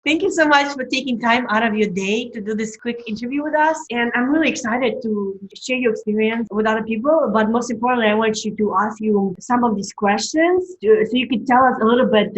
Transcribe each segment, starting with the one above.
Thank you so much for taking time out of your day to do this quick interview with us. And I'm really excited to share your experience with other people. But most importantly, I want you to ask you some of these questions so you could tell us a little bit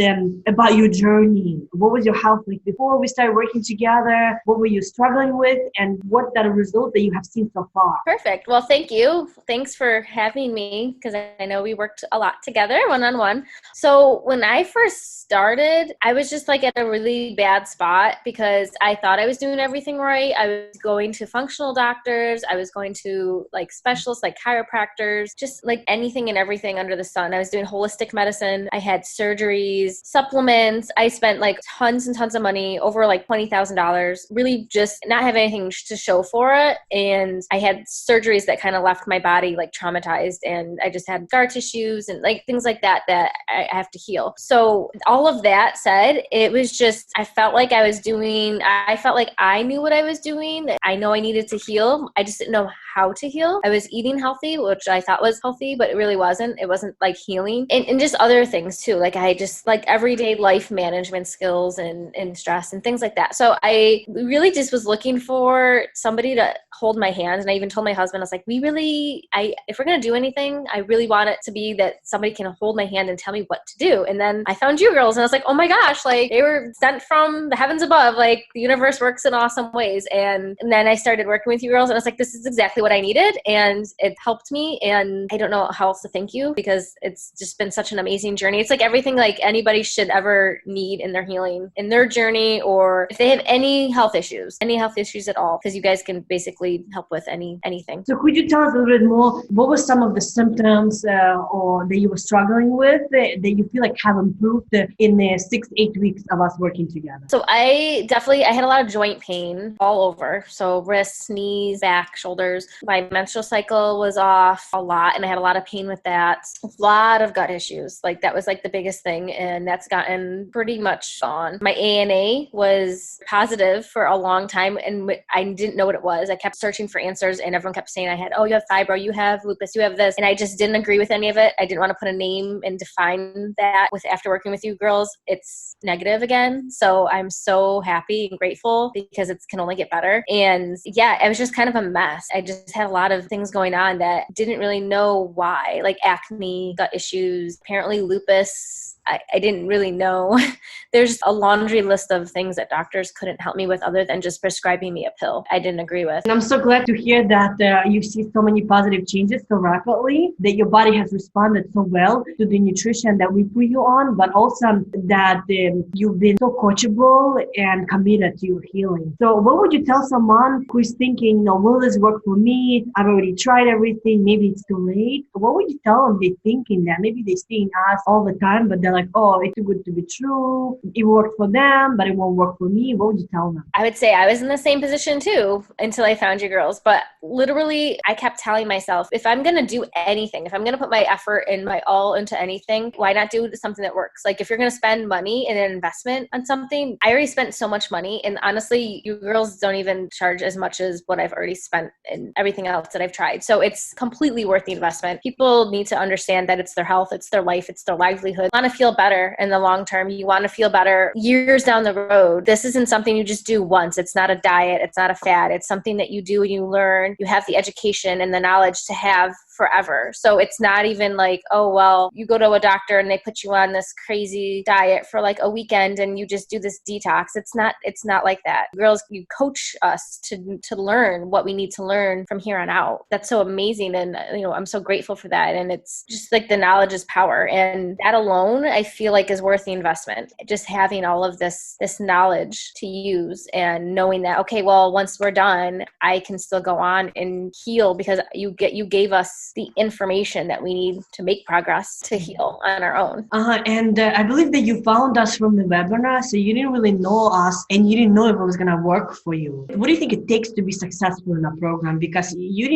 about your journey. What was your health like before we started working together? What were you struggling with? And what are the results that you have seen so far? Perfect. Well, thank you. Thanks for having me because I know we worked a lot together one-on-one. So when I first started, I was just like at a really bad spot because I thought I was doing everything right. I was going to functional doctors. I was going to like specialists, like chiropractors, just like anything and everything under the sun. I was doing holistic medicine. I had surgeries, supplements. I spent like tons and tons of money, over like $20,000, really just not have anything to show for it. And I had surgeries that kind of left my body like traumatized, and I just had scar tissues and like things like that I have to heal. So all of that said, it was just, I felt like I felt like I knew what I was doing. I know I needed to heal. I just didn't know how to heal. I was eating healthy, which I thought was healthy, but it really wasn't. It wasn't like healing. And just other things too. Like I just like everyday life management skills and stress and things like that. So I really just was looking for somebody to hold my hand. And I even told my husband, I was like, if we're going to do anything, I really want it to be that somebody can hold my hand and tell me what to do. And then I found you girls and I was like, oh my gosh, like they were sent from the heavens above. Like the universe works in awesome ways. And then I started working with you girls and I was like, this is exactly what I needed. And it helped me. And I don't know how else to thank you because it's just been such an amazing journey. It's like everything like anybody should ever need in their healing, in their journey, or if they have any health issues at all, because you guys can basically help with anything. So could you tell us a little bit more, what were some of the symptoms or that you were struggling with that you feel like have improved in the 6-8 weeks of us working together? So I had a lot of joint pain all over. So wrists, knees, back, shoulders. My menstrual cycle was off a lot and I had a lot of pain with that. A lot of gut issues. Like that was like the biggest thing, and that's gotten pretty much gone. My ANA was positive for a long time and I didn't know what it was. I kept searching for answers and everyone kept saying I had, oh, you have fibro, you have lupus, you have this. And I just didn't agree with any of it. I didn't want to put a name and define that after working with you girls. It's negative again. So I'm so happy and grateful because it can only get better. And yeah, it was just kind of a mess. I just had a lot of things going on that didn't really know why, like acne, gut issues, apparently lupus. I didn't really know. There's a laundry list of things that doctors couldn't help me with other than just prescribing me a pill I didn't agree with. And I'm so glad to hear that you see so many positive changes so rapidly, that your body has responded so well to the nutrition that we put you on, but also that you've been so coachable and committed to your healing. So what would you tell someone who is thinking, will this work for me? I've already tried everything. Maybe it's too late. What would you tell them? They're thinking that maybe they're seeing us all the time, but they're like, oh, it's too good to be true. It worked for them, but it won't work for me. What would you tell them? I would say I was in the same position too until I found you girls. But literally, I kept telling myself, if I'm going to do anything, if I'm going to put my effort and my all into anything, why not do something that works? Like if you're going to spend money in an investment on something, I already spent so much money. And honestly, you girls don't even charge as much as what I've already spent and everything else that I've tried. So it's completely worth the investment. People need to understand that it's their health, it's their life, it's their livelihood. You want to feel better in the long term. You want to feel better years down the road. This isn't something you just do once. It's not a diet. It's not a fad. It's something that you do and you learn. You have the education and the knowledge to have forever. So it's not even like, oh, well, you go to a doctor and they put you on this crazy diet for like a weekend and you just do this detox. It's not like that. Girls, you coach us to learn what we need to learn from here on out. That's so amazing. And, I'm so grateful for that. And it's just like the knowledge is power. And that alone, I feel like is worth the investment. Just having all of this knowledge to use and knowing that, okay, well, once we're done, I can still go on and heal because you gave us the information that we need to make progress to heal on our own. And I believe that you found us from the webinar, so you didn't really know us and you didn't know if it was going to work for you. What do you think it takes to be successful in a program? Because you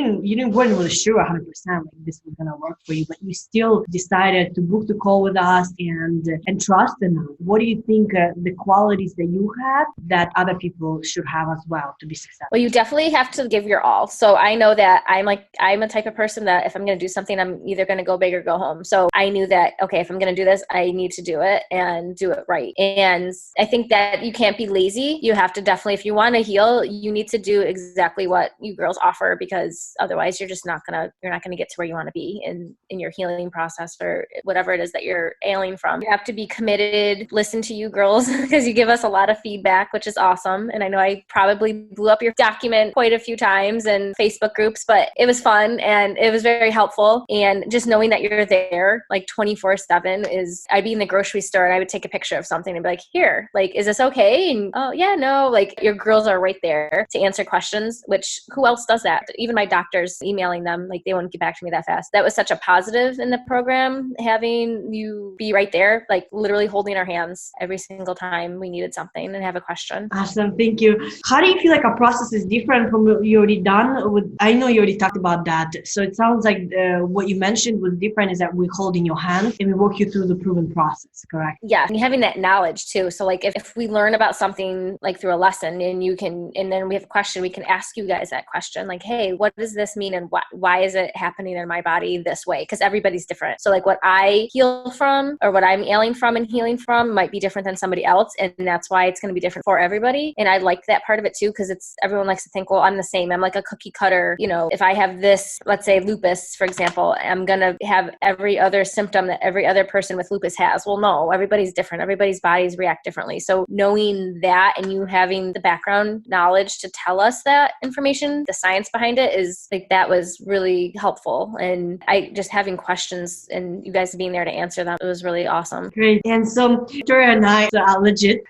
weren't really sure 100% like this was going to work for you, but you still decided to book the call with us and trust in us. What do you think the qualities that you had that other people should have as well to be successful? Well, you definitely have to give your all. So I know that I'm a type of person that that if I'm going to do something, I'm either going to go big or go home. So I knew that, okay, if I'm going to do this, I need to do it and do it right. And I think that you can't be lazy. You have to definitely, if you want to heal, you need to do exactly what you girls offer, because otherwise you're just not going to get to where you want to be in your healing process or whatever it is that you're ailing from. You have to be committed, listen to you girls, because you give us a lot of feedback, which is awesome. And I know I probably blew up your document quite a few times in Facebook groups, but it was fun and it was very helpful. And just knowing that you're there like 24/7 I'd be in the grocery store and I would take a picture of something and be like, here, like, is this okay? And oh yeah, no, like your girls are right there to answer questions, which who else does that? Even my doctors, emailing them, like they wouldn't get back to me that fast. That was such a positive in the program, having you be right there, like literally holding our hands every single time we needed something and have a question. Awesome. Thank you. How do you feel like our process is different from what you already done? I know you already talked about that. So it sounds like what you mentioned was different is that we hold in your hand and we walk you through the proven process, correct? Yeah. And having that knowledge too. So like if we learn about something like through a lesson and then we have a question, we can ask you guys that question. Like, hey, what does this mean? And why is it happening in my body this way? Because everybody's different. So like what I heal from or what I'm ailing from and healing from might be different than somebody else. And that's why it's going to be different for everybody. And I like that part of it too, because everyone likes to think, well, I'm the same. I'm like a cookie cutter. You know, if I have this, let's say lupus, for example, I'm going to have every other symptom that every other person with lupus has. Well, no, everybody's different. Everybody's bodies react differently. So knowing that and you having the background knowledge to tell us that information, the science behind it is like, that was really helpful. And I just having questions and you guys being there to answer them, it was really awesome. Great. And so Viktoriya and I are legit.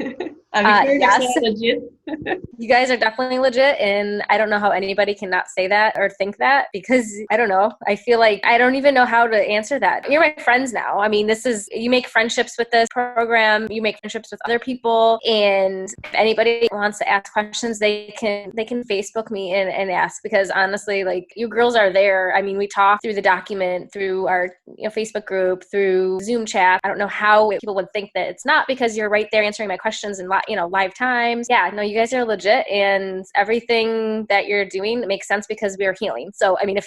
Yes. Legit. You guys are definitely legit, and I don't know how anybody cannot say that or think that, because I don't know. I feel like I don't even know how to answer that. You're my friends now. I mean, you make friendships with this program, you make friendships with other people, and if anybody wants to ask questions, they can Facebook me and ask, because honestly, like, you girls are there. I mean, we talk through the document, through our Facebook group, through Zoom chat. I don't know how people would think that it's not, because you're right there answering my questions in live times. Yeah, no, you guys are legit, and everything that you're doing makes sense because we are healing. So, I mean, if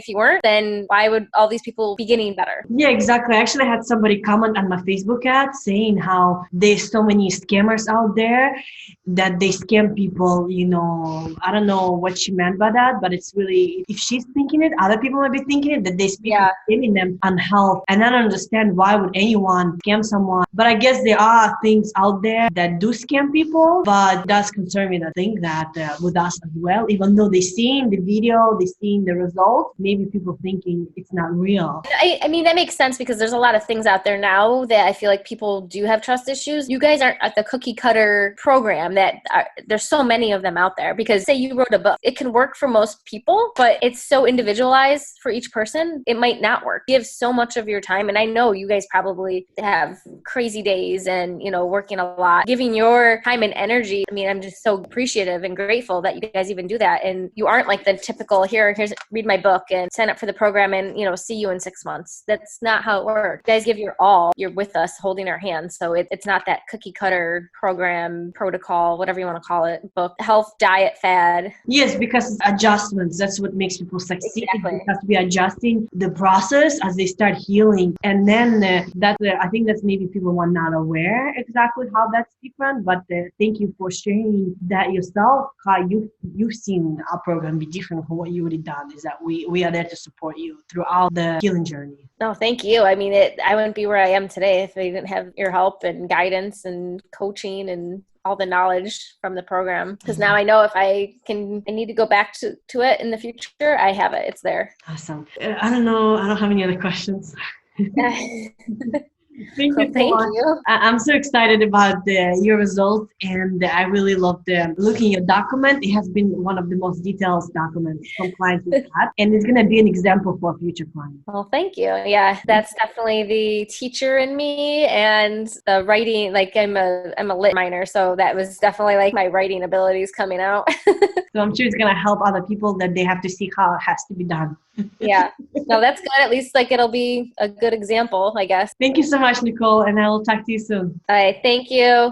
you weren't, then why would all these people be getting better? Yeah, exactly. I actually had somebody comment on my Facebook ad saying how there's so many scammers out there that they scam people. I don't know what she meant by that, but it's really, if she's thinking it, other people might be thinking it, that these people scamming them on health. And I don't understand why would anyone scam someone. But I guess there are things out there that do scam people, but it does concern me to think that with us as well, even though they're seeing the video, they're seeing the results, maybe people thinking it's not real. I mean, that makes sense, because there's a lot of things out there now that I feel like people do have trust issues. You guys aren't at the cookie cutter program there's so many of them out there, because say you wrote a book, it can work for most people, but it's so individualized for each person. It might not work. Give so much of your time. And I know you guys probably have crazy days and, working a lot, giving your time and energy. I mean, I'm just so appreciative and grateful that you guys even do that. And you aren't like the typical, here's read my book and sign up for the program and, see you in 6 months. That's not how it works. You guys give your all. You're with us holding our hands. So it's not that cookie cutter program, protocol, whatever you want to call it, book, health, diet, fad. Yes, because it's adjustments. That's what makes people succeed. Exactly. Because we are adjusting the process as they start healing. And then I think that's maybe people are not aware exactly how that's different. But thank you for sharing that yourself, how you've seen our program be different from what you already done, is that we are there to support you throughout the healing journey. No, thank you. I mean, I wouldn't be where I am today if I didn't have your help and guidance and coaching and all the knowledge from the program. Because now I know if I need to go back to it in the future, I have it. It's there. Awesome. I don't know. I don't have any other questions. Thank you so much. You. I'm so excited about your results, and I really loved looking at your document. It has been one of the most detailed documents from clients we've had, and it's going to be an example for future clients. Well, thank you. Yeah, that's definitely the teacher in me, and the writing. Like I'm a lit minor, so that was definitely like my writing abilities coming out. So I'm sure it's going to help other people that they have to see how it has to be done. Yeah. No, that's good. At least like it'll be a good example, I guess. Thank you so much, Nicole, and I will talk to you soon. All right. Thank you.